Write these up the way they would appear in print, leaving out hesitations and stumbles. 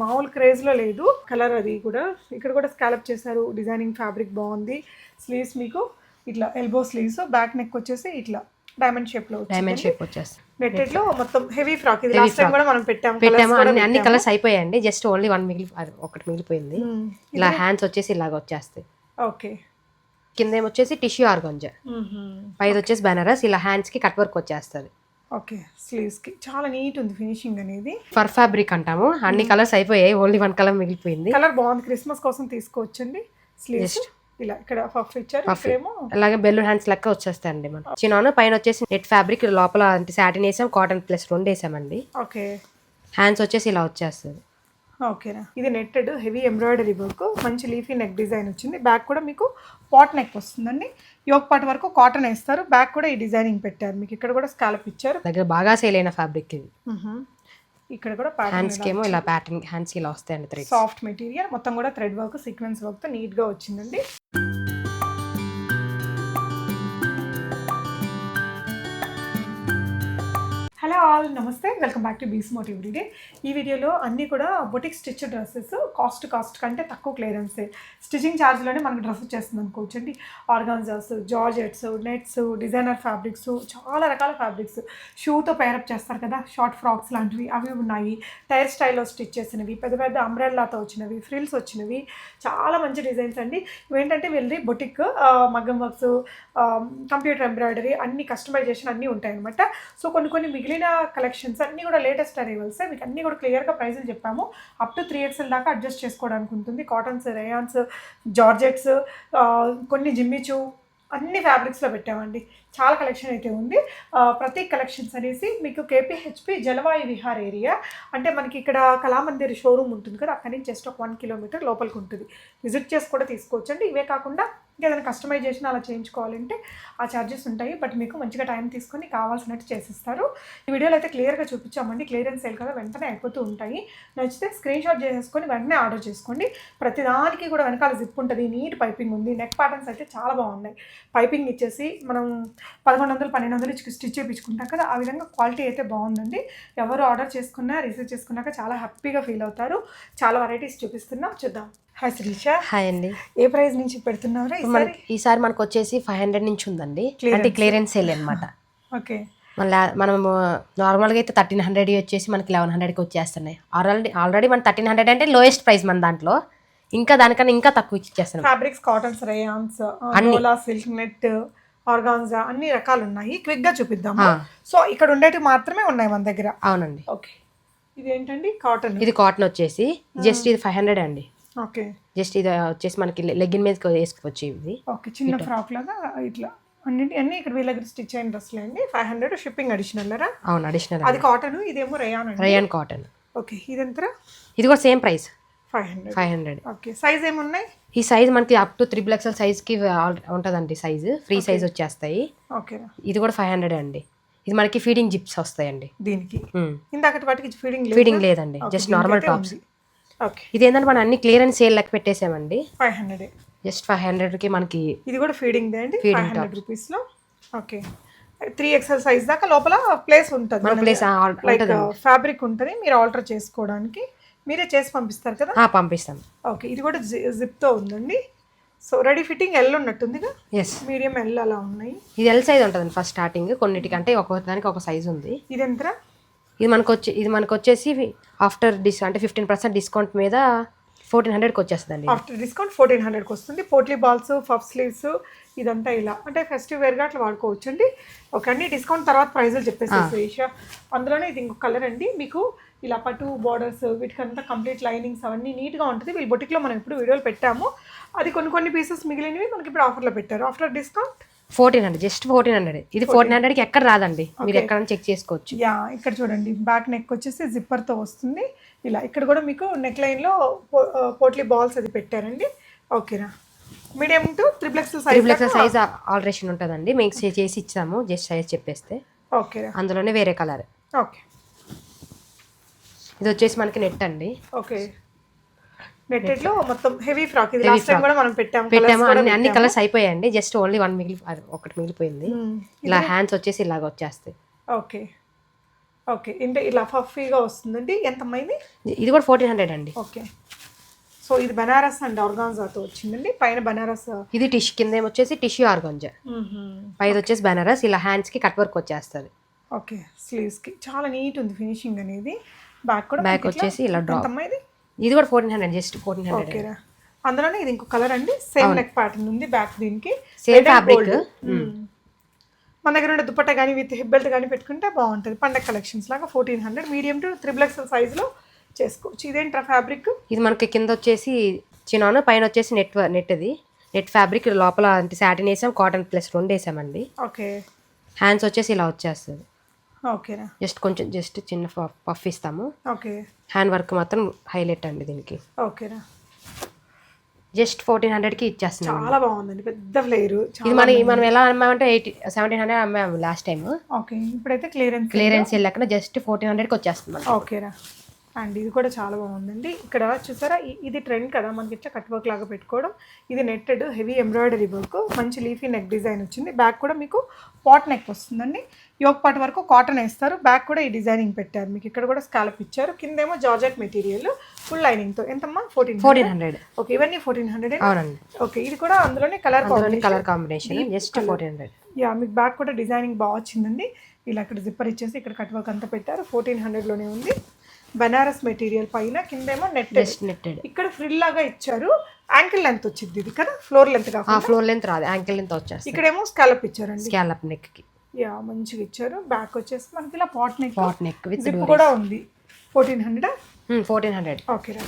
మామూలు క్రేజ్లో లేదు కలర్. అది కూడా ఇక్కడ కూడా స్కాలప్ చేశారు. డిజైనింగ్ ఫ్యాబ్రిక్ బాగుంది. స్లీవ్స్ మీకు ఇట్లా ఎల్బో స్లీవ్స్, బ్యాక్ నెక్ వచ్చేసి ఇట్లా డైమండ్ షేప్ లో వచ్చేస్తుంది. నెట్టెడ్ లో మొత్తం హెవీ ఫ్రాక్. ఇది లాస్ట్ టైం కూడా మనం పెట్టాము. అన్ని కలర్స్ అయిపోయాయండి. జస్ట్ ఓన్లీ ఒకటి మిగిలిపోయింది. ఇలా హ్యాండ్స్ వచ్చేసి ఇలాగ వచ్చేస్తాయి. ఓకే. కింద వచ్చేసి టిష్యూ ఆర్గంజా, పైది వచ్చేసి బెనారస్. ఇలా హ్యాండ్స్ కి కట్ వర్క్ వచ్చేస్తుంది. ఓకే. స్లీవ్స్ కి చాలా నీట్ ఉంది ఫినిషింగ్ అనేది. ఫర్ ఫ్యాబ్రిక్ అంటాము. అన్ని కలర్స్ అయిపోయాయి. ఓన్లీ వన్ కలర్ మిగిలిపోయింది. కలర్ బాగుంది. క్రిస్మస్ కోసం తీసుకోవచ్చండి. స్లీవ్స్ ఇలా ఇక్కడ పఫ్ ఇచ్చారు. ఇక్కడేమో అలాగే బెలూన్ హ్యాండ్స్ లెక్క వచ్చేస్తాయండి. మనం చిన్న పైన వచ్చేసి నెట్ ఫ్యాబ్రిక్, లోపల సాటిన్ వేసాం, కాటన్ ప్లస్ 2 వేసామండి. ఓకే. హ్యాండ్స్ వచ్చేసి ఇలా వచ్చేస్తుంది. ఓకేనా. ఇది నెట్టెడ్ హెవీ ఎంబ్రాయిడరీ వర్క్, మంచి లీఫీ నెక్ డిజైన్ వచ్చింది. బ్యాక్ కూడా మీకు పాట్ నెక్ వస్తుందండి. యోక్ పార్ట్ వరకు కాటన్ వేస్తారు. బ్యాక్ కూడా ఈ డిజైనింగ్ పెట్టారు. మీకు ఇక్కడ కూడా స్కాలప్ ఇచ్చారు. దగ్గర బాగా సేల్ అయిన ఫ్యాబ్రిక్ ఇది. ఇక్కడ కూడా హ్యాండ్స్ కి ఏమో ఇలా ప్యాటర్న్ హ్యాండ్స్ కి ఇలా వస్తాయండి. సాఫ్ట్ మెటీరియల్ మొత్తం కూడా థ్రెడ్ వర్క్, సీక్వెన్స్ వర్క్ తో నీట్ గా వచ్చిందండి. హలో ఆల్, నమస్తే, welcome back to be smart everyday. ఈ వీడియోలో అన్నీ కూడా బొటిక్ స్టిచ్ డ్రెస్సెస్ కాస్ట్ కంటే తక్కువ క్లియరెన్స్. స్టిచింగ్ ఛార్జ్లోనే మనకు డ్రెస్ వచ్చేస్తుంది అనుకోవచ్చండి. Organzas, georgettes, nets, designer fabrics, చాలా రకాల ఫ్యాబ్రిక్స్. షూతో పేరప్ చేస్తారు కదా, షార్ట్ ఫ్రాక్స్ లాంటివి అవి ఉన్నాయి. టైర్ స్టైల్లో స్టిచ్ చేసినవి, పెద్ద పెద్ద అంబ్రెల్లాతో వచ్చినవి, ఫ్రిల్స్ వచ్చినవి, చాలా మంచి డిజైన్స్ అండి. ఇవేంటంటే వీళ్ళది బొటిక్, మగ్గం వర్క్స్, కంప్యూటర్ ఎంబ్రాయిడరీ, అన్ని కస్టమైజేషన్ అన్నీ ఉంటాయన్నమాట. సో కొన్ని మిగిలిన కలెక్షన్స్ అన్నీ కూడా లేటెస్ట్ అరైవల్స్. మీకు అన్నీ కూడా క్లియర్గా ప్రైజులు చెప్పాము. అప్ టు 3XL దాకా అడ్జస్ట్ చేసుకోవడానికి ఉంటుంది. కాటన్స్, రేయాన్స్, జార్జెట్స్, కొన్ని జిమ్మిచూ, అన్ని ఫ్యాబ్రిక్స్లో పెట్టామండి. చాలా కలెక్షన్ అయితే ఉంది. ప్రతీక్ కలెక్షన్స్ అనేసి మీకు KPHP జలవాయు విహార్ ఏరియా, అంటే మనకి ఇక్కడ కళామందిర్ షోరూమ్ ఉంటుంది కదా, అక్కడి నుంచి జస్ట్ ఒక 1 కిలోమీటర్ లోపలికి ఉంటుంది. విజిట్ చేసి కూడా తీసుకోవచ్చండి. ఇవే కాకుండా ఇంకేదైనా కస్టమైజేషన్ అలా చేయించుకోవాలంటే ఆ ఛార్జెస్ ఉంటాయి. బట్ మీకు మంచిగా టైం తీసుకొని కావాల్సినట్టు చేసిస్తారు. ఈ వీడియోలో అయితే క్లియర్గా చూపించామండి. క్లియరెన్స్ సేల్ కదా, వెంటనే అయిపోతూ ఉంటాయి. నచ్చితే స్క్రీన్ షాట్ చేసేసుకొని వెంటనే ఆర్డర్ చేసుకోండి. ప్రతిదానికి కూడా వెనకాల జిప్ ఉంటుంది, నీట్ పైపింగ్ ఉంది. నెక్ ప్యాటర్న్స్ అయితే చాలా బాగున్నాయి. పైపింగ్ ఇచ్చేసి మనం 1100-1200 ఇచ్చి స్టిచ్ చేయించుకుంటాం కదా, ఆ విధంగా క్వాలిటీ అయితే బాగుందండి. ఎవరు ఆర్డర్ చేసుకున్నా రిసీవ్ చేసుకున్నాక చాలా హ్యాపీగా ఫీల్ అవుతారు. చాలా వెరైటీస్ చూపిస్తున్నాం, చూద్దాం. హాయ్ శ్రీష. హాయ్ అండి. ఏ ప్రైస్ నుంచి పెడుతున్నారా ఈసారి? మనకు వచ్చేసి 500 నుంచి ఉందండి. అంటే క్లియరెన్స్ సేల్ అనమాట. ఓకే. మనం నార్మల్గా అయితే 1300 వచ్చేసి మనకి 1100కి వచ్చేస్తున్నాయి. ఆల్రెడీ మన 1300 అంటే లోయెస్ట్ ప్రైస్ మన దాంట్లో. ఇంకా దానికన్నా ఇంకా తక్కువ ఇచ్చేస్తున్నాం. ఫ్యాబ్రిక్స్, కాటన్స్, రేయాన్స్, డోలా, సిల్క్, నెట్, ఆర్గాన్జా, అన్ని రకాలు ఉన్నాయి. క్విక్ గా చూపిద్దాము. సో ఇక్కడ ఉండేటివి మాత్రమే ఉన్నాయి మన దగ్గర. అవునండి. ఓకే. ఇది ఏంటండి? కాటన్. ఇది కాటన్ వచ్చేసి జస్ట్ ఇది 500 అండి. ఓకే. జస్ట్ ఇది వచ్చేసి మనకి లెగ్గిన్ మీద వేసుకోవచ్చు. ఇది ఓకే, చిన్న ఫ్రాక్ లాగా ఇట్లా అన్ని ఇక్కడ వీళ్ళ దగ్గర స్టిచ్ అయిన డ్రెస్లు అండి. 500 షిప్పింగ్ అడిషనల్. అవును, అడిషనల్. అది కాటన్, ఇదేమో రేయాన్ కాటన్. ఓకే. ఇది ఎంత? ఇది కూడా సేమ్ ప్రైస్, 500. ఓకే. సైజ్ ఏమున్నాయి? ఈ సైజ్ మనకి అప్ టు 3XL సైజ్ కి ఉంటుందండి. సైజ్ ఫ్రీ సైజ్ వచ్చేస్తాయి. ఓకే. ఇది కూడా 500 అండి. ఇది మనకి ఫీడింగ్ జిప్స్ వస్తాయండి దీనికి. ఇందాకటి వాటికి ఫీడింగ్ లేదండి, జస్ట్ నార్మల్ టాప్స్. ఓకే. ఇది ఏంటంటే మనం అన్ని క్లియరెన్స్ సేల్ లెక్క పెట్టేసామండి. 500, జస్ట్ 500కి మనకి. ఇది కూడా ఫీడింగ్ దే అండి, 500 రూపీస్ లో. ఓకే. 3XL సైజ్ దాకా లోపల ప్లేస్ ఉంటుంది. లైక్ ఫ్యాబ్రిక్ ఉంటుంది, మీరు ఆల్టర్ చేసుకోవడానికి. మీరే చేసి పంపిస్తారు కదా? పంపిస్తాం. ఓకే. ఇది కూడా జిప్ తో ఉందండి. సో రెడీ ఫిట్టింగ్ ఎల్ ఉన్నట్టుందిగా. ఎస్, మీడియం ఎల్ అలా ఉన్నాయి. ఇది ఎల్ సైజ్ ఉంటుందండి ఫస్ట్ స్టార్టింగ్. కొన్నిటికంటే ఒక్కొక్కదానికి ఒక సైజ్ ఉంది. ఇది ఎంత? ఇది మనకు వచ్చేసి ఆఫ్టర్ అంటే 15% డిస్కౌంట్ మీద 1400కి వచ్చేస్తుందండి. ఆఫ్టర్ డిస్కౌంట్ 1400కి వస్తుంది. పోట్లీ బాల్స్, పఫ్ స్లీవ్స్, ఇదంతా ఇలా అంటే ఫెస్టివ్ వేర్గా అట్లా వాడుకోవచ్చు అండి. ఓకే. అన్ని డిస్కౌంట్ తర్వాత ప్రైజులు చెప్పేసి ఈషా. అందులోనే ఇది ఇంకొక కలర్ అండి. మీకు ఇలా పట్టు బార్డర్స్, వీటికంతా కంప్లీట్ లైనింగ్స్ అవన్నీ నీట్గా ఉంటుంది. వీళ్ళు బొటిక్లో మనం ఇప్పుడు వీడియోలు పెట్టాము. అది కొన్ని పీసెస్ మిగిలినవి మనకి ఇప్పుడు ఆఫర్లో పెట్టారు. After discount 1400, just 1400. ఇది 1400కి ఎక్కడ రాదండి, మీరు ఎక్కడ చెక్ చేసుకోవచ్చు. యా, ఇక్కడ చూడండి. బ్యాక్ నెక్ వచ్చేసి జిప్పర్తో వస్తుంది. ఇలా ఇక్కడ కూడా మీకు నెక్ లైన్లో పోట్లీ బాల్స్ అది పెట్టారండి. ఓకేనా. Medium to 3XL size alteration ఉంటుందండి. మీకు చేసి ఇచ్చాము, జస్ట్ సైజ్ చెప్పేస్తే. ఓకే. అందులోనే వేరే కలర్. ఓకే. ఇది వచ్చేసి మనకి నెట్ అండి. ఓకే. నెట్టెడ్ లో మొత్తం హెవీ ఫ్రాక్. ఇది లాస్ట్ టైం కూడా మనం పెట్టాము. అన్ని కలర్స్ అయిపోయాయండి. జస్ట్ ఓన్లీ ఒకటి మిగిలిపోయింది. ఇలా హ్యాండ్స్ వచ్చేసి ఇలాగ వచ్చేస్తాయి. ఓకే. ఓకే, అంటే ఇలా ఫఫీగా వస్తుందండి. ఎంతమ్మా ఇది? ఇది కూడా 1400 అండి. ఓకే, సో ఇది బనారస్ అండ్ ఆర్గాన్జాతో వచ్చిందండి. పైన బనారస్, ఇది టిష్యూ కింద వచ్చేసి టిష్యూ ఆర్గాంజా, పైది వచ్చేసి బనారస్. ఇలా హ్యాండ్స్కి కట్ వర్క్ వచ్చేస్తుంది. ఓకే, స్లీవ్స్కి చాలా నీట్ ఉంది ఫినిషింగ్ అనేది. బ్యాక్ కూడా బ్యాక్ వచ్చేసి ఇలా డ్రాప్. ఎంతమ్మా ఇది? ఇది కూడా 1400, జస్ట్ 1400. ఓకేరా, అందులోనే ఇది ఇంకో కలర్ అండి. సేమ్ నెక్ ప్యాటర్న్ ఉంది బ్యాక్, దీనికి సేమ్ ఫ్యాబ్రిక్. మన దగ్గర ఉండే దుపట్టా కానీ విత్ హిప్ బెల్ట్ కానీ పెట్టుకుంటే బాగుంటుంది. పండగ కలెక్షన్స్ లాగా 1400, మీడియం టు 3XL సైజులో చేసుకోవచ్చు. ఇదేంట్రా ఫ్యాబ్రిక్? ఇది మనకి కింద వచ్చేసి చినాను, పైన వచ్చేసి నెట్ ఇది నెట్ ఫ్యాబ్రిక్. లోపల అంటే సాటిన్ వేసాం, కాటన్ ప్లస్ 2 వేసామండి. ఓకే, హ్యాండ్స్ వచ్చేసి ఇలా వచ్చేస్తుంది. ఓకేనా, జస్ట్ చిన్న పఫ్ ఇస్తాము. ఓకే, హ్యాండ్ వర్క్ మాత్రం హైలైట్ అండి దీనికి. ఓకేనా, జస్ట్ 1400కి ఇచ్చేస్తున్నాం. చాలా బాగుందండి, పెద్ద ఫ్లేర్. ఇది మనం ఎలా అమ్మామంటే 1700 అమ్మాము లాస్ట్ టైం. ఓకే, ఇప్పుడైతే క్లియరెన్స్ వెళ్ళాక జస్ట్ 1400కి వచ్చేస్తుంది. ఓకేనా, అండ్ ఇది కూడా చాలా బాగుందండి. ఇక్కడ చూసారా, ఇది ట్రెండ్ కదా మనకి ఇట్లా కట్ వర్క్ లాగా పెట్టుకోవడం. ఇది నెట్టెడ్ హెవీ ఎంబ్రాయిడరీ వర్క్, మంచి లీఫీ నెక్ డిజైన్ వచ్చింది. బ్యాక్ కూడా మీకు పాట్ నెక్ వస్తుందండి. యోక్ పార్ట్ వరకు కాటన్ వేస్తారు, బ్యాక్ కూడా ఈ డిజైనింగ్ పెట్టారు మీకు. ఇక్కడ కూడా స్కాలప్ ఇచ్చారు, కిందేమో జార్జెట్ మెటీరియల్ ఫుల్ లైనింగ్తో. ఎంతమ్మా? 1400. ఓకే, ఇవన్నీ 1400. అవునండి. ఓకే, ఇది కూడా అందులోనే కలర్ కాంబినేషన్, జస్ట్ 400. యా, మీకు బ్యాక్ కూడా డిజైనింగ్ బాగా వచ్చిందండి. ఇలా ఇక్కడ జిప్పర్ ఇచ్చేసి ఇక్కడ కట్ వర్క్ అంతా పెట్టారు. 1400లోనే ఉంది. బనారస్ మెటీరియల్ పైన, కిందేమో నెట్టెడ్. ఇక్కడ ఫ్రిల్ లాగా ఇచ్చారు. యాంకిల్ లెంత్ వచ్చింది ఇది కదా, ఫ్లోర్ లెంత్ కాదు. ఫ్లోర్ లెంత్ రాదు, యాంకిల్ లెంత్ వచ్చేస్తుంది. ఇక్కడేమో స్కాలప్ ఇచ్చారండి, స్కాలప్ నెక్ కి. యా, మంచిగా ఇచ్చారు. బ్యాక్ వచ్చేసి మనకి ఇలా పాట్ నెక్ విత్ జిప్ కూడా ఉంది. 1400. 1400. ఓకేరా,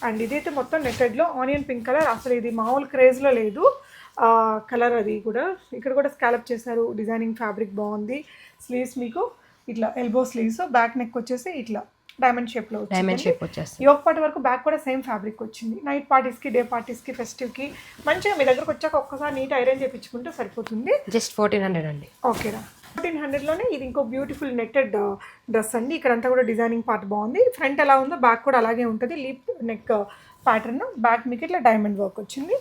అండ్ ఇదైతే మొత్తం నెట్టెడ్లో ఆనియన్ పింక్ కలర్. అసలు ఇది మామూలు క్రేజ్లో లేదు కలర్. అది కూడా ఇక్కడ కూడా స్కాలప్ చేశారు. డిజైనింగ్ ఫ్యాబ్రిక్ బాగుంది. స్లీవ్స్ మీకు ఇట్లా ఎల్బో స్లీవ్స్, బ్యాక్ నెక్ వచ్చేసి ఇట్లా డైమండ్ షేప్ వచ్చేస్తుంది. యోక్ పార్ట్ వరకు బ్యాక్ కూడా సేమ్ ఫ్యాబ్రిక్ వచ్చింది. నైట్ పార్టీస్ కి, డే పార్టీస్ కి, ఫెస్టివ్ కి మంచిగా మీ దగ్గరకు వచ్చాక ఒక్కసారి నీట్ ఐరన్ చేయించుకుంటే సరిపోతుంది. జస్ట్ 1400 అండి. ఓకేరా, 1400లోనే ఇది ఇంకో బ్యూటిఫుల్ నెట్టెడ్ డ్రెస్ అండి. ఇక్కడంతా కూడా డిజైనింగ్ పార్ట్ బాగుంది. ఫ్రంట్ ఎలా ఉందో బ్యాక్ కూడా అలాగే ఉంటుంది. లీప్ నెక్ ప్యాటర్న్, బ్యాక్ మీకు ఇట్లా డైమండ్ వర్క్ వచ్చింది.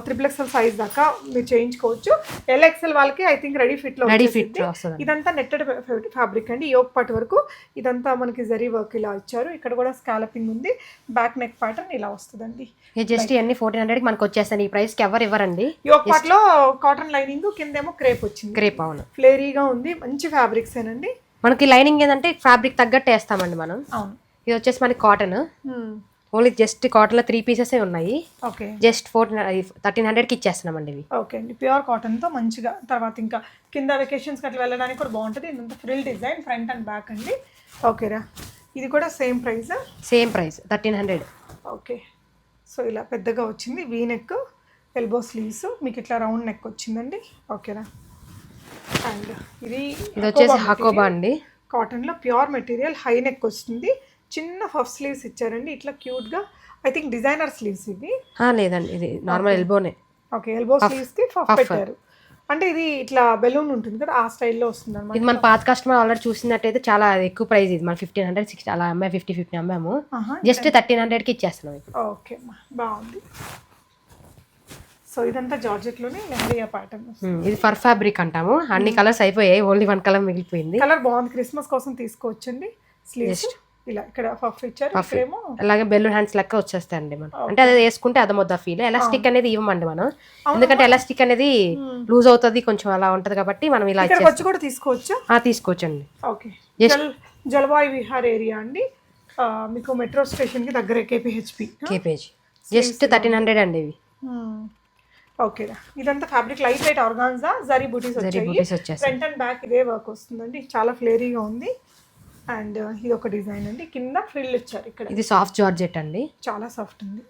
3XL సైజ్ దాకా మీరు చేయించుకోవచ్చు. LXL వాళ్ళకి ఐ థింక్ రెడీ ఫిట్. ఇదంతా నెట్టెడ్ ఫ్యాబ్రిక్ అండి. యోక్ పార్ట్ వరకు ఇదంతా మనకి జరీ వర్క్ ఇలా ఇచ్చారు. ఇక్కడ కూడా స్కాలపింగ్ ఉంది. బ్యాక్ నెక్ ప్యాటర్న్ ఇలా వస్తుందండి. జస్ట్ ఇవన్నీ 1400కి మనకు వచ్చేస్తాయి. ఈ ప్రైస్ కి ఎవరు ఇవ్వరండి. యోక్ పార్ట్ లో కాటన్ లైనింగ్, కిందేమో క్రేప్ వచ్చింది. క్రేప్, అవును, ఫ్లేరీగా ఉంది. మంచి ఫ్యాబ్రిక్స్ ఏనండి. మనకి లైనింగ్ ఏంటంటే ఫ్యాబ్రిక్ తగ్గట్టు వేస్తామండి మనం. అవును, ఇది వచ్చేసి మనకి కాటన్. ఓన్లీ జస్ట్ కాటన్ లో 3 pieces ఉన్నాయి. ఓకే, జస్ట్ 1300కి ఇచ్చేస్తున్నామండి ఇవి. ఓకే అండి, ప్యూర్ కాటన్ తో మంచిగా. తర్వాత ఇంకా కింద వెకేషన్స్ అట్లా వెళ్ళడానికి కూడా బాగుంటుంది. ఇదంతా frill design, front and back అండి. ఓకేరా, ఇది కూడా సేమ్ ప్రైస్ 1300. ఓకే, సో ఇలా పెద్దగా వచ్చింది. వీ నెక్, ఎల్బో స్లీవ్స్, మీకు ఇట్లా రౌండ్ నెక్ వచ్చిందండి. ఓకేరా, అండ్ ఇది వచ్చేసి హకోబా అండి. కాటన్లో ప్యూర్ మెటీరియల్, హై నెక్ వస్తుంది. చిన్న పఫ్ స్లీవ్స్ ఇచ్చారండి ఇట్లా క్యూట్గా. ఐ థింక్ డిజైనర్ స్లీవ్స్ ఇవి. లేదండి, ఇది నార్మల్ ఎల్బోనే. ఓకే, ఎల్బో స్లీవ్స్కి పఫ్ పెట్టారు. అంటే ఇది ఇట్లా బెలూన్ ఉంటుంది కదా, ఆ స్టైల్లో వస్తుంది అనమాట. ఇది మన పాత కస్టమర్ ఆల్రెడీ చూసినట్టయితే చాలా ఎక్కువ ప్రైస్. ఇది మన 1500, 60 అలా అమ్మాయి, 50 అమ్మాము. జస్ట్ 1300కి ఇచ్చేస్తున్నాం ఇప్పుడు. ఓకే, బాగుంది. సో ఇదంతా జార్జెట్లోనే లెహరియా ప్యాటర్న్. ఇది ఫర్ ఫ్యాబ్రిక్ అంటాము. అన్ని కలర్స్ అయిపోయాయి, ఓన్లీ 1 కలర్ మిగిలిపోయింది. కలర్ బాగుంది, క్రిస్మస్ కోసం తీసుకోవచ్చండి. స్లీవ్స్ ఇలా ఇక్కడ పఫ్ ఇచ్చారు. ఇక్కడేమో అలాగే బెలూన్ హ్యాండ్స్ లెక్క వచ్చేస్తాయండి మనం. అంటే అది వేసుకుంటే అదమొద్ద ఫీల్. ఎలాస్టిక్ అనేది ఇవ్వమండి మనం, ఎందుకంటే ఎలాస్టిక్ అనేది లూజ్ అవుతుంది కొంచెం, అలా ఉంటది కాబట్టి మనం ఇలా వచ్చి కూడా తీసుకోవచ్చు. తీసుకోవచ్చండి. ఓకే, జల్వాయ్ విహార్ ఏరియా అండి. మీకు మెట్రో స్టేషన్ కి దగ్గర కేపీహెచ్పి. జస్ట్ 1300 అండి ఇవి. ఓకేరా, ఇదంతా fabric light weight organza, zari బూటీస్ వచ్చాయి. ఫ్రంట్ అండ్ బ్యాక్ ఇదే వర్క్ వస్తుందండి. చాలా ఫ్లేరీగా ఉంది. అండ్ ఇది ఒక డిజైన్ అండి. కింద ఫ్రిల్ ఇచ్చారు. ఇక్కడ ఇది సాఫ్ట్ జార్జెట్ అండి, చాలా సాఫ్ట్ ఉంది.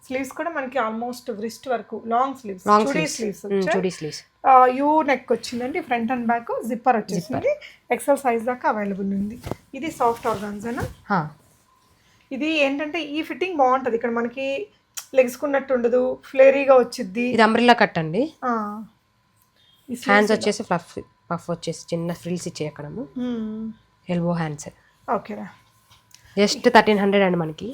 స్లీవ్స్ కూడా మనకి ఆల్మోస్ట్ రిస్ట్ వరకు long sleeves, chudi sleeves. U neck వచ్చిందండి. ఫ్రంట్ అండ్ బ్యాక్ జిప్పర్ వచ్చేసింది. XL సైజ్ దాకా అవైలబుల్ ఉంది. ఇది సాఫ్ట్ ఆర్గాన్జానా. ఇది ఏంటంటే ఈ ఫిట్టింగ్ బాగుంటుంది. ఇక్కడ మనకి లెగ్స్ కున్నట్టు ఉండదు, ఫ్లేరీగా వచ్చింది. ఇది అంబ్రెల్లా కట్ అండి. హ్యాండ్స్ వచ్చేసి పఫ్ వచ్చేసి చిన్న ఫ్రిల్స్ ఇచ్చే అక్కడ ఎల్బో హ్యాండ్స్. ఓకేరా, జస్ట్ 1300 అండి మనకి.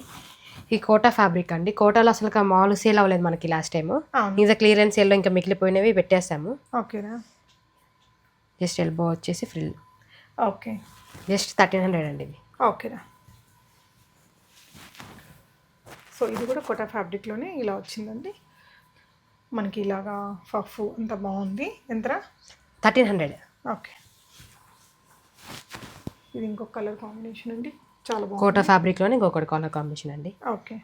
ఈ కోటా ఫ్యాబ్రిక్ అండి. కోటాలో అసలు మామూలు సేల్ అవ్వలేదు మనకి లాస్ట్ టైం. ఇది క్లియరెన్స్ సేల్లో ఇంకా మిగిలిపోయినవి పెట్టేసాము. ఓకేనా, జస్ట్ ఎల్బో వచ్చేసి ఫ్రిల్. ఓకే, జస్ట్ 1300 అండి ఇది. ఓకేనా. సో ఇది కూడా కోటా ఫ్యాబ్రిక్లోనే ఇలా వచ్చిందండి మనకి, ఇలాగా పఫ్ అంత బాగుంది. ఎంతరా? 1300. ఓకే. ఇది ఇంకొక కలర్ కాంబినేషన్ అండి, చాలా బాగుంది. కోటా ఫ్యాబ్రిక్లోనే ఇంకొకటి కలర్ కాంబినేషన్ అండి. ఓకే.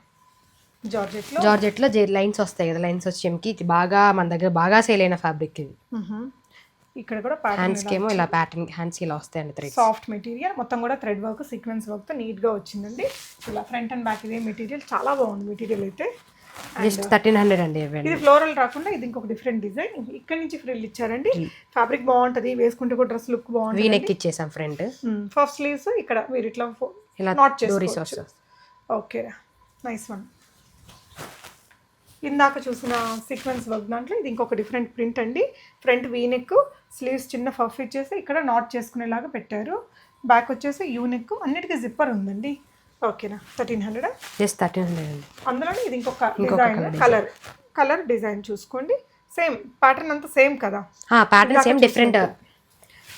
జార్జెట్లో జార్జెట్లో లైన్స్ వస్తాయి కదా, లైన్స్ వచ్చేకి బాగా మన దగ్గర బాగా సేల్ అయిన ఫ్యాబ్రిక్ ఇది. ఇక్కడ కూడా హ్యాండ్స్కి ఏమో ఇలా ప్యాటర్న్, హ్యాండ్స్కి ఇలా వస్తాయండి థ్రెడ్. సాఫ్ట్ మెటీరియల్ మొత్తం కూడా థ్రెడ్ వర్క్ సీక్వెన్స్ వర్క్తో నీట్గా వచ్చిందండి. ఇలా ఫ్రంట్ అండ్ బ్యాక్ ఇదే మెటీరియల్, చాలా బాగుంది మెటీరియల్ అయితే. జస్ట్ 1300 అండి. ఇది ఫ్లోరల్ రాకుండా ఇది ఇంకొక డిఫరెంట్ డిజైన్, ఇక్కడ నుంచి ఫ్రిల్ ఇచ్చారండి. ఫ్యాబ్రిక్ బాగుంటుంది, వేసుకుంటే కూడా డ్రెస్ లుక్ బాగుంటుంది. వీ నెక్ ఇచ్చేసాం ఫ్రంట్. ఫస్ట్ స్లీవ్స్ ఇక్కడ మీరు ఇట్లా ఇలా నాట్ డోరీస్ చేసుకోవచ్చు. Okay, nice one. ఇందాక చూసిన సీక్వెన్స్ వర్క్ దాంట్లో ఇది ఇంకొక డిఫరెంట్ ప్రింట్ అండి. ఫ్రంట్ వీ నెక్, స్లీవ్స్ చిన్న ఫఫ్ ఇచ్చేసి ఇక్కడ నాట్ చేసుకునేలాగా పెట్టారు. బ్యాక్ వచ్చేసి యూ నెక్, అన్నిటికీ జిప్పర్ ఉందండి. ఓకేనా. 1300. జస్ట్ 1300 అండి. అందులోనే ఇది ఇంకొక డిజైన్, కలర్ డిజైన్ చూసుకోండి. సేమ్ ప్యాటర్న్ అంతా సేమ్ కదా, ప్యాటర్న్ సేమ్, డిఫరెంట్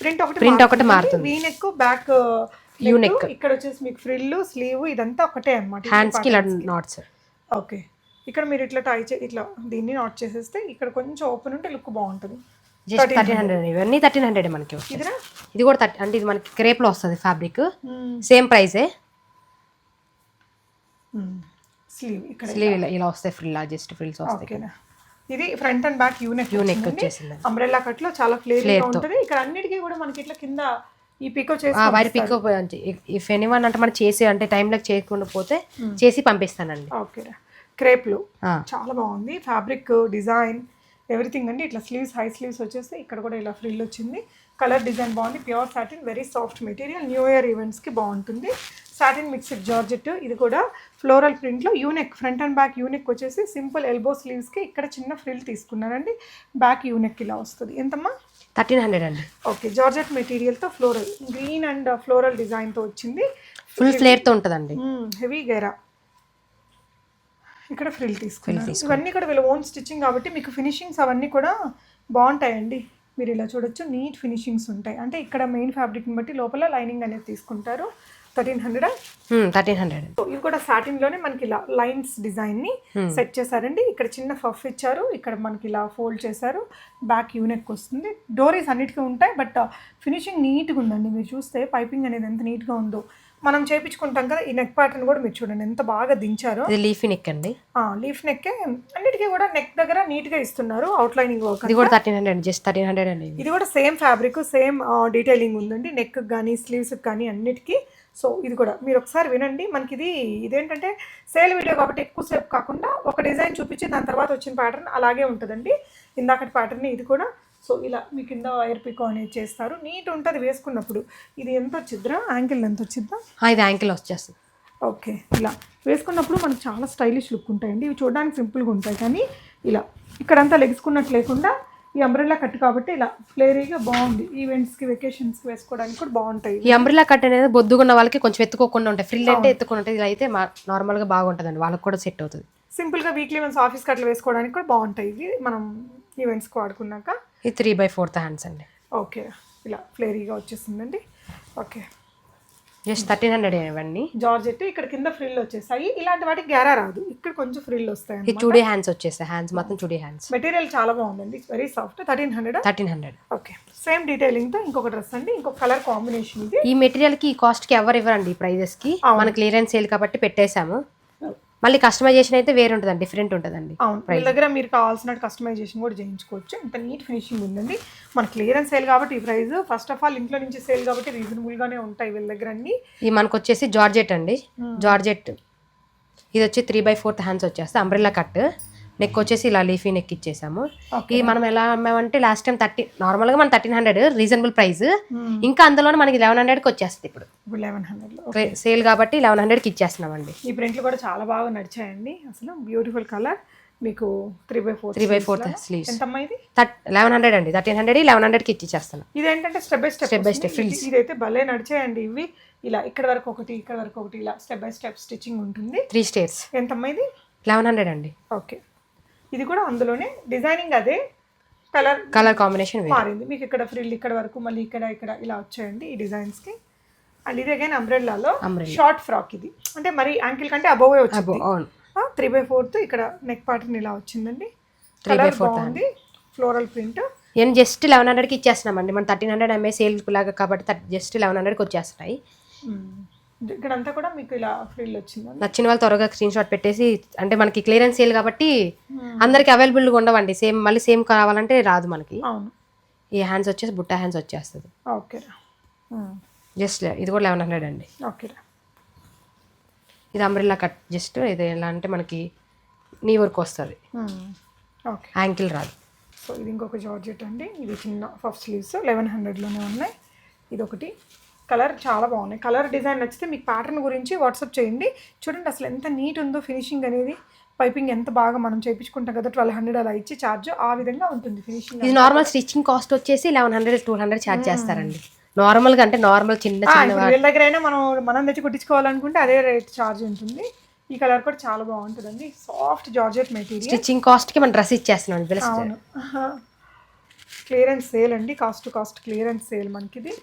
ప్రింట్ ఒకటి మారుతుంది. V neck, back U neck, ఇక్కడ వచ్చేసి మీకు ఫ్రిల్, స్లీవ్ ఇదంతా ఒకటే అన్నమాట. హ్యాండ్స్ కి ఇలా నాట్స్. ఓకే. ఇక్కడ మీరు ఇట్లా ఇట్లా దీన్ని నాట్ చేసేస్తే ఇక్కడ కొంచెం ఓపెన్ ఉంటే లుక్ బాగుంటుంది. జస్ట్ 1300. ఇవన్నీ 1300 మనకి. ఇది కూడా 30 అంటే ఇది మనకి క్రేప్ లో వస్తుంది ఫ్యాబ్రిక్, సేమ్ ప్రైసే. స్లీవ్ ఇక్కడ స్లీవ్ ఇలా వస్తాయి, ఫ్రిల్ జస్ట్ ఫ్రిల్స్ వస్తాయి. ఓకేనా. ఇది front and back U neck వచ్చేసింది. అంబ్రెల్లా కట్ లో చాలా ఫ్లేర్ ఉంటుంది. ఇక్కడ అన్నిటికీ కూడా మనకి ఇట్లా కింద ఈ పికో చేసి వారి పికో, ఇఫ్ ఎనీవన్ అంటే మనం చేసి అంటే టైంలోకి చేయకుండా పోతే చేసి పంపిస్తానండి. ఓకేనా. క్రేప్లు చాలా బాగుంది ఫ్యాబ్రిక్, డిజైన్, ఎవ్రీథింగ్ అండి. ఇట్లా స్లీవ్స్, హై స్లీవ్స్ వచ్చేసి ఇక్కడ కూడా ఇలా ఫ్రిల్ వచ్చింది. కలర్ డిజైన్ బాగుంది. Pure satin, very soft material, new year ఈవెంట్స్కి బాగుంటుంది. సాటిన్ మిక్స్డ్ జార్జెట్, ఇది కూడా ఫ్లోరల్ ప్రింట్లో U neck, front and back U neck వచ్చేసి సింపుల్ ఎల్బో స్లీవ్స్కి ఇక్కడ చిన్న ఫ్రిల్ తీసుకున్నానండి. బ్యాక్ యూనెక్ ఇలా వస్తుంది. ఎంతమ్మా? 1300 అండి. ఓకే. జార్జెట్ మెటీరియల్తో ఫ్లోరల్, గ్రీన్ అండ్ ఫ్లోరల్ డిజైన్తో వచ్చింది. ఫుల్ ఫ్లేర్తో ఉంటుందండి. హెవీ గేరా, ఇక్కడ ఫ్రిల్ తీసుకున్నాను. ఇవన్నీ కూడా వీళ్ళ ఓన్ స్టిచ్చింగ్ కాబట్టి మీకు ఫినిషింగ్స్ అవన్నీ కూడా బాగుంటాయండి. మీరు ఇలా చూడొచ్చు, నీట్ ఫినిషింగ్స్ ఉంటాయి. అంటే ఇక్కడ మెయిన్ ఫ్యాబ్రిక్ని బట్టి లోపల లైనింగ్ అనేది తీసుకుంటారు. 1300. 1300. ఇవి కూడా సాటిన్లోనే మనకి ఇలా లైన్స్ డిజైన్ని సెట్ చేశారండి. ఇక్కడ చిన్న ఫఫ్ ఇచ్చారు, ఇక్కడ మనకి ఇలా ఫోల్డ్ చేశారు. బ్యాక్ యూనెక్ వస్తుంది. డోరీస్ అన్నిటికీ ఉంటాయి, బట్ ఫినిషింగ్ నీట్గా ఉందండి. మీరు చూస్తే పైపింగ్ అనేది ఎంత నీట్గా ఉందో. మనం చేయించుకుంటాం కదా, ఈ నెక్ ప్యాటర్న్ కూడా మీరు చూడండి ఎంత బాగా దించారో. లీఫ్ నెక్ అండి. లీఫ్ నెక్కే అన్నిటికీ కూడా నెక్ దగ్గర నీట్గా ఇస్తున్నారు. Outlining work. ఇది కూడా 1300, జస్ట్ 1300 అండి. ఇది కూడా సేమ్ ఫ్యాబ్రిక్, సేమ్ డీటెయిలింగ్ ఉందండి నెక్ కానీ స్లీవ్స్కి కానీ అన్నిటికీ. సో ఇది కూడా మీరు ఒకసారి వినండి. మనకి ఇదేంటంటే సేల్ వీడియో కాబట్టి ఎక్కువసేపు కాకుండా ఒక డిజైన్ చూపించి దాని తర్వాత వచ్చిన ప్యాటర్న్ అలాగే ఉంటుందండి. ఇందాకటి ప్యాటర్న్ ఇది కూడా. సో ఇలా మీ కింద వైర్ పికో అనేది చేస్తారు, నీట్ ఉంటుంది వేసుకున్నప్పుడు. ఇది ఎంత వచ్చిద్దా, యాంకిల్ ఎంత వచ్చిద్దా? ఇది యాంకిల్ వచ్చేస్తుంది. ఓకే. ఇలా వేసుకున్నప్పుడు మనకు చాలా స్టైలిష్ లుక్ ఉంటాయండి. ఇవి చూడడానికి సింపుల్గా ఉంటాయి, కానీ ఇలా ఇక్కడంతా లెగ్స్కున్నట్టు లేకుండా ఈ అంబ్రెల్లా కట్ కాబట్టి ఇలా ఫ్లేరీగా బాగుంది. ఈవెంట్స్కి, వెకేషన్స్కి వేసుకోవడానికి కూడా బాగుంటాయి. ఈ అంబ్రెల్లా కట్ అనేది బొద్దుగున్న వాళ్ళకి కొంచెం ఎత్తుకోకుండా ఉంటాయి, ఫ్రిల్ అంటే ఎత్తుకుని ఉంటాయి. ఇలా అయితే నార్మల్గా బాగుంటుందండి, వాళ్ళకి కూడా సెట్ అవుతుంది. సింపుల్గా వీక్లీ వన్స్ ఆఫీస్ కట్లు వేసుకోవడానికి కూడా బాగుంటాయి ఇవి, మనం ఈవెంట్స్కి వాడుకున్నాక. ఇది 3/4 హ్యాండ్స్ అండి. ఓకే. ఇలా ఫ్లేరీగా వచ్చేసిందండి. ఓకే. జస్ట్ 1300 ఇవన్నీ. జార్జెట్, ఇక్కడ కింద ఫ్రిల్ వచ్చేసాయి. ఇలాంటి వాటికి గ్యారా రాదు, ఇక్కడ కొంచెం ఫ్రిల్ వస్తాయి. ఈ చూడీ హ్యాండ్స్ వచ్చేసాయి, హ్యాండ్స్ మొత్తం చూడీ హ్యాండ్స్. మెటీరియల్ చాలా బాగుందండి, వెరీ సాఫ్ట్. 1300. ఓకే. సేమ్ డీటెయిలింగ్తో ఇంకొక డ్రెస్ అండి, ఇంకొక కలర్ కాంబినేషన్. ఇది ఈ మెటీరియల్కి ఈ కాస్ట్కి ఎవరు ఇవ్వరండి, ఈ ప్రైజెస్కి. మన క్లియరెన్స్ సేల్ కాబట్టి పెట్టేశాము. మళ్ళీ కస్టమైజేషన్ అయితే వేరే ఉంటుందండి, డిఫరెంట్ ఉంటుందండి. అవును, వీళ్ళ దగ్గర మీరు కావాల్సిన కస్టమైజేషన్ కూడా చేయించుకోవచ్చు. ఇంత నీట్ ఫినిషింగ్ ఉందండి. మన క్లియరెన్స్ సేల్ కాబట్టి ఈ ప్రైస్, ఫస్ట్ ఆఫ్ ఆల్ ఇంట్లో నుంచి సేల్ కాబట్టి రీజనబుల్గానే ఉంటాయి వీళ్ళ దగ్గర అన్ని. ఇది మనకు వచ్చేసి జార్జెట్ అండి. జార్జెట్ ఇది వచ్చి 3/4 హ్యాండ్స్ వచ్చేస్తే అంబ్రెల్లా కట్. నెక్ వచ్చేసి ఇలా లీఫీ నెక్ ఇచ్చేసాము. ఇది మనం ఎలా అమ్మామంటే లాస్ట్ టైం నార్మల్గా మనం 1300 రీజనబుల్ ప్రైస్, ఇంకా అందులోనే మనకి 1100కి వచ్చేస్తుంది. ఇప్పుడు 1100 సేల్ కాబట్టి 1100కి ఇచ్చేస్తున్నామండి. ఈ ప్రింట్లు కూడా చాలా బాగా నడిచాయండి, అసలు బ్యూటిఫుల్ కలర్. మీకు 3/4 స్లీవ్స్. ఎంతమ్మా ఇది? 1100 అండి. 1300 1100కి ఇచ్చేస్తాను. ఇదేంటంటే స్టెప్ బై స్టెప్ ఫ్రిల్స్. ఇదైతే భలే నడిచాయండి ఇవి. ఇలా ఇక్కడ వరకు ఒకటి, ఇక్కడ వరకు ఒకటి, ఇలా స్టెప్ బై స్టెప్ స్టిచ్చింగ్ ఉంటుంది. 3 స్టేర్స్. ఎంతమ్మా ఇది? 1100 అండి. ఓకే. ఇది కూడా అందులోనే డిజైనింగ్ అదే, కలర్ కాంబినేషన్ మారింది. మీకు ఇక్కడ ఫ్రిల్ ఇక్కడ వరకు, మళ్ళీ ఇక్కడ ఇలా వచ్చాయండి ఈ డిజైన్స్కి. అండ్ ఇది అగైన్ అంబ్రెల్లాలో Umbrella. షార్ట్ ఫ్రాక్ ఇది, అంటే మరి యాంకిల్ కంటే అబోవే వచ్చింది. అవును 3/4 ఇక్కడ నెక్ పార్ట్ని ఇలా వచ్చిందండి. 3/4 కలర్ బాగుంది, ఫ్లోరల్ ప్రింట్. నేను జస్ట్ 1100కి ఇచ్చేస్తున్నామండి. మన 1300 ఎంఏ సేల్ లాగా కాబట్టి జస్ట్ 1100కి వచ్చేస్తున్నాయి. ఇక్కడంతా కూడా మీకు ఇలా ఫ్రిల్ వచ్చిందండి. నచ్చిన వాళ్ళు త్వరగా స్క్రీన్ షాట్ పెట్టేసి, అంటే మనకి క్లియరెన్స్ సేల్ కాబట్టి అందరికి అవైలబుల్గా ఉండవండి. మళ్ళీ సేమ్ కావాలంటే రాదు మనకి. అవును, ఈ హ్యాండ్స్ వచ్చేసి బుట్ట హ్యాండ్స్ వచ్చేస్తుంది. ఓకేరా. జస్ట్ ఇది కూడా 1100 అండి. ఓకేరా. ఇది అంబ్రెల్లా కట్. జస్ట్ ఇది ఎలా అంటే మనకి నీ వర్క్ వస్తుంది, ఓకే, యాంకిల్ రాదు. సో ఇది ఇంకొక జార్జెట్ అండి. ఇది చిన్న పఫ్ స్లీవ్స్ 1100లోనే ఉన్నాయి. ఇది ఒకటి కలర్ చాలా బాగున్నాయి. కలర్ డిజైన్ నచ్చితే మీకు ప్యాటర్న్ గురించి వాట్సాప్ చేయండి. చూడండి అసలు ఎంత నీట్ ఉందో ఫినిషింగ్ అనేది. పైపింగ్ ఎంత బాగా మనం చేయించుకుంటాం కదా 1200 అలా ఇచ్చి ఛార్జ్ ఆ విధంగా ఉంటుంది ఫినిషింగ్. ఇది నార్మల్ స్టిచ్చింగ్ కాస్ట్ వచ్చేసి 1100 200 ఛార్జ్ చేస్తారండి. నార్మల్గా అంటే నార్మల్ చిన్న చిన్న వీళ్ళ దగ్గర అయినా మనం తెచ్చి కుట్టించుకోవాలనుకుంటే అదే రేట్ ఛార్జ్ ఉంటుంది. ఈ కలర్ కూడా చాలా బాగుంటుందండి. Soft georgette material. స్టిచ్చింగ్ కాస్ట్కి మనం డ్రెస్ ఇచ్చేస్తున్నాం. అవును, క్లియరెన్స్ సేల్ అండి. Cost to cost clearance sale మనకి ఇది.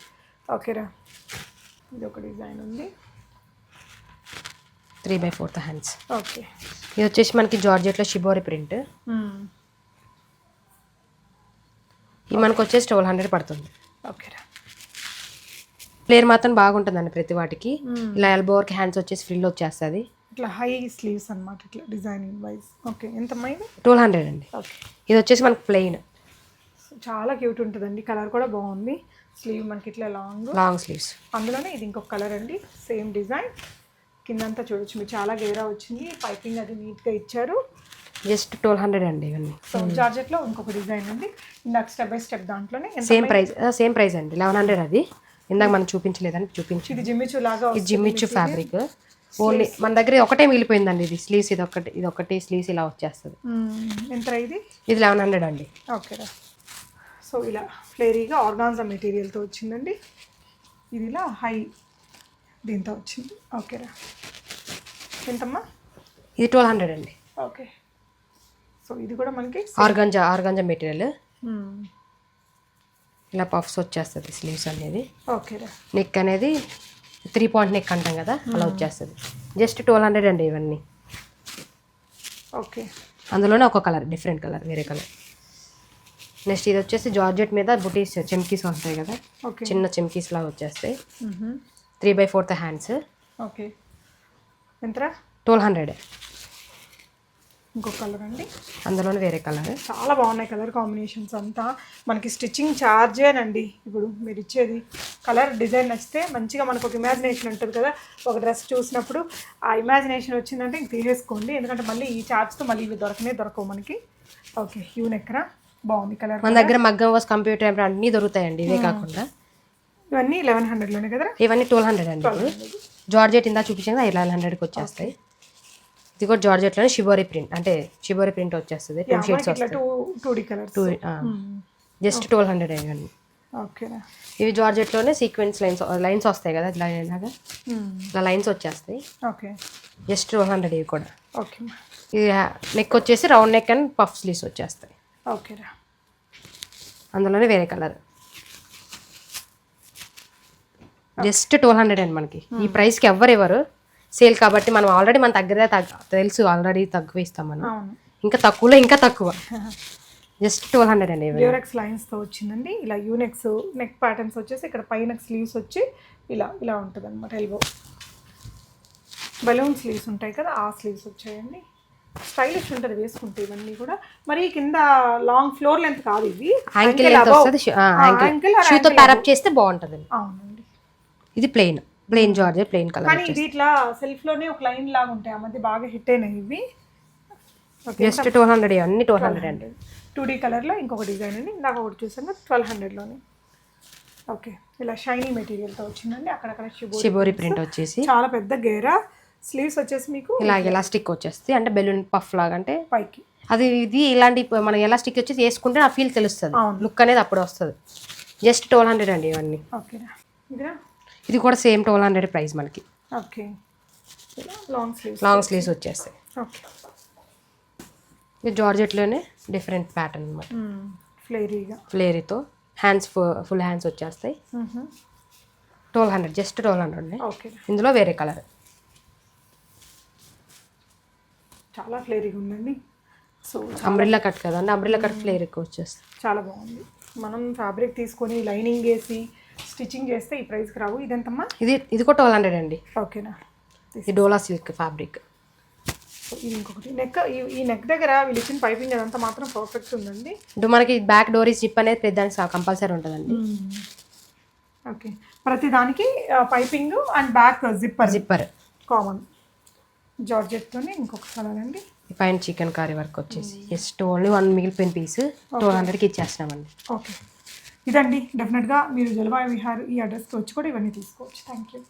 ఓకేరా. ఇది ఒక డిజైన్ ఉంది, 3/4 హ్యాండ్స్. ఓకే. ఇది వచ్చేసి మనకి జార్జెట్లో షిబోరి ప్రింట్. ఇది మనకు వచ్చేసి 1200 పడుతుంది. ఓకేరా. ఫ్లేర్ మాత్రం బాగుంటుందండి ప్రతి వాటికి. ఇలా ఎల్బో వర్క్ హ్యాండ్స్ వచ్చేసి ఫ్రిల్ వచ్చేస్తుంది. ఇట్లా హై స్లీవ్స్ అనమాట, ఇట్లా డిజైనింగ్ వైజ్. ఓకే, ఎంత మైండ్? 1200 అండి. ఓకే. ఇది వచ్చేసి మనకి ప్లెయిన్, చాలా క్యూట్ ఉంటుందండి. కలర్ కూడా బాగుంది. స్లీవ్ మనకి ఇట్లా లాంగ్ స్లీవ్స్. అందులోనే ఇది ఇంకొక కలర్ అండి, సేమ్ డిజైన్. కిందంతా చూడొచ్చు మీరు, చాలా గేరా వచ్చింది. పైపింగ్ అది నీట్గా ఇచ్చారు. జస్ట్ 1200 అండి ఇవన్నీ. సో జార్జెట్లో ఇంకొక డిజైన్ అండి. ఇందాక స్టెప్ బై స్టెప్ దాంట్లోనే సేమ్ ప్రైస్ అండి 1100. అది ఇందాక మనం చూపించలేదని చూపించి. ఇది జిమ్మిచు లాగా, ఇది జిమ్మిచు ఫ్యాబ్రిక్. ఓన్లీ మన దగ్గర ఒకటే మిగిలిపోయిందండి. ఇది స్లీవ్స్, ఇది ఒకటి స్లీవ్స్ ఇలా వచ్చేస్తుంది. ఎంత ఇది? ఇది 1100 అండి. ఓకేరా. సో ఇలా ఫ్లేరీగా ఆర్గాన్జా మెటీరియల్తో వచ్చిందండి. ఇది ఇలా హై దీంతో వచ్చింది. ఓకేరా. ఎంతమ్మా? ఇది 1200 అండి. ఓకే. సో ఇది కూడా మనకి ఆర్గాంజా మెటీరియల్. ఇలా పఫ్స్ వచ్చేస్తుంది స్లీవ్స్ అనేది. ఓకేరా. నెక్ అనేది 3 పాయింట్ నెక్ అంటాం కదా, అలా వచ్చేస్తుంది. జస్ట్ 1200 అండి ఇవన్నీ. ఓకే. అందులోనే ఒక కలర్, డిఫరెంట్ కలర్, వేరే కలర్. నెక్స్ట్ ఇది వచ్చేసి జార్జెట్ మీద బుటీస్ చెమ్కీస్ వస్తాయి కదా, చిన్న చెమ్కీస్ లాగా వచ్చేస్తాయి. 3/4 హ్యాండ్స్. ఓకే. ఎంతరా? 1200. ఇంకొక కలర్ అండి, అందులోనే వేరే కలర్. చాలా బాగున్నాయి కలర్ కాంబినేషన్స్ అంతా. మనకి స్టిచ్చింగ్ ఛార్జేనండి ఇప్పుడు మీరు ఇచ్చేది. కలర్ డిజైన్ నచ్చితే మంచిగా మనకు ఒక ఇమాజినేషన్ ఉంటుంది కదా, ఒక డ్రెస్ చూసినప్పుడు ఆ ఇమాజినేషన్ వచ్చిందంటే ఇంక తీసేసుకోండి. ఎందుకంటే మళ్ళీ ఈ ఛార్జ్తో మళ్ళీ ఇవి దొరకవు మనకి. ఓకే. యూనెక్రా బాగుంది కలర్. మన దగ్గర మగ్గం వాస్ కంప్యూటర్ అన్నీ దొరుకుతాయండి. ఇవే కాకుండా ఇవన్నీ 1100లోనే కదా. ఇవన్నీ 1200 అండి. జార్జెట్ ఇందా చూపించింది 1100కి వచ్చేస్తాయి. ఇది కూడా జార్జెట్లోనే షిబోరి ప్రింట్, అంటే షిబోరి ప్రింట్ వచ్చేస్తుంది. 2 షేడ్స్ వస్తాయి. 2D colours. జస్ట్ 1200 ఇవన్నీ. ఓకేనా. ఇవి జార్జెట్లోనే సీక్వెన్స్ లైన్స్ వస్తాయి కదా, ఇట్లా ఇలాగా ఇలా లైన్స్ వచ్చేస్తాయి. ఓకే. జస్ట్ 1200 ఇవి కూడా. ఓకే. ఇది నెక్ వచ్చేసి round neck and puff sleeves వచ్చేస్తాయి. ఓకేరా. అందులోనే వేరే కలర్. జస్ట్ 1200 అండి మనకి. ఈ ప్రైస్కి ఎవరు సేల్ కాబట్టి మనం ఆల్రెడీ మన దగ్గర తెలుసు, ఆల్రెడీ తక్కువ ఇస్తాం మనం. ఇంకా తక్కువలో ఇంకా తక్కువ. జస్ట్ 1200 అండి. యూనెక్స్ లైన్స్తో వచ్చిందండి. ఇలా యూనెక్స్ నెక్ ప్యాటర్న్స్ వచ్చేసి ఇక్కడ పైన స్లీవ్స్ వచ్చి ఇలా ఉంటుంది అనమాట. ఎల్బో బలూన్ స్లీవ్స్ ఉంటాయి కదా, ఆ స్లీవ్స్ వచ్చాయండి. స్టైలిష్ ఉంటుంది వేసుకుంటే ఇవన్నీ కూడా. మరి కింద లాంగ్ ఫ్లోర్ లెంత్ కాదు ఇవి, యాంకిల్ లెంత్ వస్తుంది. షూతో ప్యారప్ చేస్తే బాగుంటుంది. అవునండి. ఇది ప్లెయిన్ జార్జెట్, ప్లెయిన్ కలర్. కానీ ఇది ఇట్లా సెల్ఫ్ లోనే ఒక లైన్ లాగా ఉంటాయి. ఆ మధ్య బాగా హిట్ అయినాయి ఇవి. జస్ట్ 1200 అన్ని 1200 అండి. 2D కలర్లో ఇంకొక డిజైన్ అండి. నాకు ఒకటి చూసాను 1200లోనే. ఓకే. ఇలా షైనీ మెటీరియల్తో వచ్చిందండి. అక్కడక్కడ షిబోరి ప్రింట్ వచ్చేసి చాలా పెద్ద గేరా. స్లీవ్స్ వచ్చేసి మీకు ఇలా ఎలాస్టిక్ వచ్చేస్తుంది, అంటే బెలూన్ పఫ్ లాగా, అంటే పైకి అది ఇది ఇలాంటి మన ఎలాస్టిక్ వచ్చేసి వేసుకుంటే ఆ ఫీల్ తెలుస్తుంది, లుక్ అనేది అప్పుడు వస్తుంది. జస్ట్ 1200 అండి ఇవన్నీ. ఓకేనా. ఇది కూడా సేమ్ 1200 ప్రైస్ మనకి. ఓకే. లాంగ్ స్లీవ్స్ వచ్చేస్తాయి. ఓకే. ఇది జార్జెట్లోనే డిఫరెంట్ ప్యాటర్న్ అనమాట. ఫ్లేరీతో హ్యాండ్స్ ఫుల్ హ్యాండ్స్ వచ్చేస్తాయి. 1200, జస్ట్ 1200 అండి. ఓకే, ఇందులో వేరే కలర్. చాలా ఫ్లేరీగా ఉందండి. సో అంబ్రిల్లా కట్ కదండి, అంబ్రిల్లా కట్ ఫ్లేర్ ఎక్కువ వచ్చేస్తుంది. చాలా బాగుంది. మనం ఫ్యాబ్రిక్ తీసుకొని లైనింగ్ వేసి స్టిచ్చింగ్ చేస్తే ఈ ప్రైస్కి రావు. ఇదెంతమ్మా? ఇది కూడా 1200 అండి. ఓకేనా. ఇది డోలా సిల్క్ ఫ్యాబ్రిక్. సో ఇది ఇంకొకటి నెక్, ఈ నెక్ దగ్గర వీళ్ళు ఇచ్చిన పైపింగ్ అదంతా మాత్రం పర్ఫెక్ట్ ఉందండి. ఇప్పుడు మనకి బ్యాక్ డోరీ జిప్ అనేది పెద్ద కంపల్సరీ ఉంటుందండి. ఓకే, ప్రతి దానికి piping and back zipper common. జార్జెట్తోనే ఇంకొక కలర్ అండి. పైన చికెన్ కర్రీ వర్క్ వచ్చేసి జస్ట్ ఓన్లీ 1 మిగిలిపోయిన పీస్ 1200కి ఇచ్చేస్తున్నామండి. ఓకే, ఇదండి. డెఫినెట్గా మీరు జలవాయు విహార్ ఈ అడ్రస్కి వచ్చి కూడా ఇవన్నీ తీసుకోవచ్చు. Thank you.